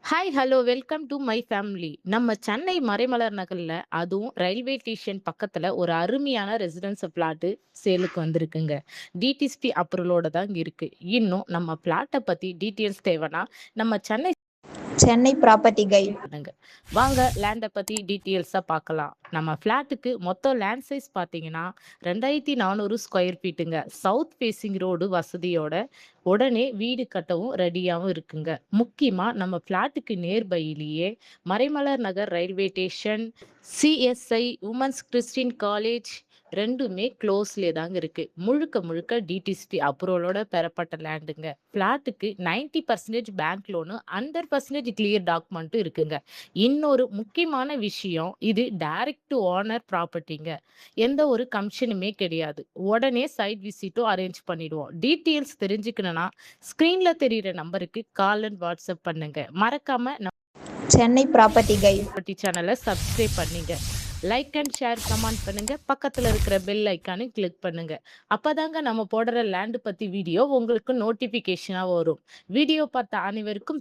Hi, hello, welcome to my family. நம்ம சென்னை மறைமலர் நகர்ல, அதுவும் ரயில்வே ஸ்டேஷன் பக்கத்துல ஒரு அருமையான ரெசிடென்ஸ் பிளாட் சேலுக்கு வந்திருக்குங்க. டிடிஎஸ்பி அப்ரூவலோட தான் இருக்கு. இன்னும் நம்ம பிளாட்ட பத்தி டீட்டெயில்ஸ் தேவைன்னா, நம்ம சென்னை சென்னை ப்ராப்பர்ட்டி கைட். பண்ணுங்க. வாங்க லேண்ட பத்தி டீட்டெயில்ஸா பார்க்கலாம். நம்ம ஃபிளாட்டுக்கு மொத்த லேண்ட் சைஸ் பார்த்தீங்கன்னா, 2400 ஸ்கொயர் ஃபீட்டுங்க. சவுத் ஃபேசிங் ரோடு வசதியோட, உடனே வீடு கட்டவும் ரெடியாவும் இருக்குங்க. முக்கியமா நம்ம ஃபிளாட்டுக்கு நியர்பையிலேயே Maraimalai Nagar railway station, CSI women's Christian college 2மே க்ளோஸ்லயே தாங்க இருக்கு. முழுக்க முழுக்க டிடிஎஸ்பி அப்ரூவலோட பெறப்பட்ட லேண்டுங்க. ஃபிளாட்டுக்கு 90% பேங்க் லோனு, 100% கிளியர் டாக்குமெண்ட்டும் இருக்குங்க. இன்னொரு முக்கியமான விஷயம், இது டைரக்ட் டு ஓனர் ப்ராப்பர்ட்டிங்க. எந்த ஒரு கமிஷனுமே கிடையாது. உடனே சைட் விசிட்டும் அரேஞ்ச் பண்ணிடுவோம். டீட்டெயில்ஸ் தெரிஞ்சுக்கணும்னா, ஸ்க்ரீன்ல தெரியிற நம்பருக்கு கால் அண்ட் வாட்ஸ்அப் பண்ணுங்க. மறக்காம சென்னை ப்ராப்பர்ட்டி கைட். நம்ம சேனலை சப்ஸ்கிரைப் பண்ணுங்க. லைக் அண்ட் ஷேர் கமெண்ட் பண்ணுங்க. பக்கத்துல இருக்கிற பெல் ஐக்கானை கிளிக் பண்ணுங்க. அப்பதாங்க நம்ம போடுற லேண்ட் பத்தி வீடியோ உங்களுக்கு நோட்டிபிகேஷனா வரும். வீடியோ பார்த்த அனைவருக்கும்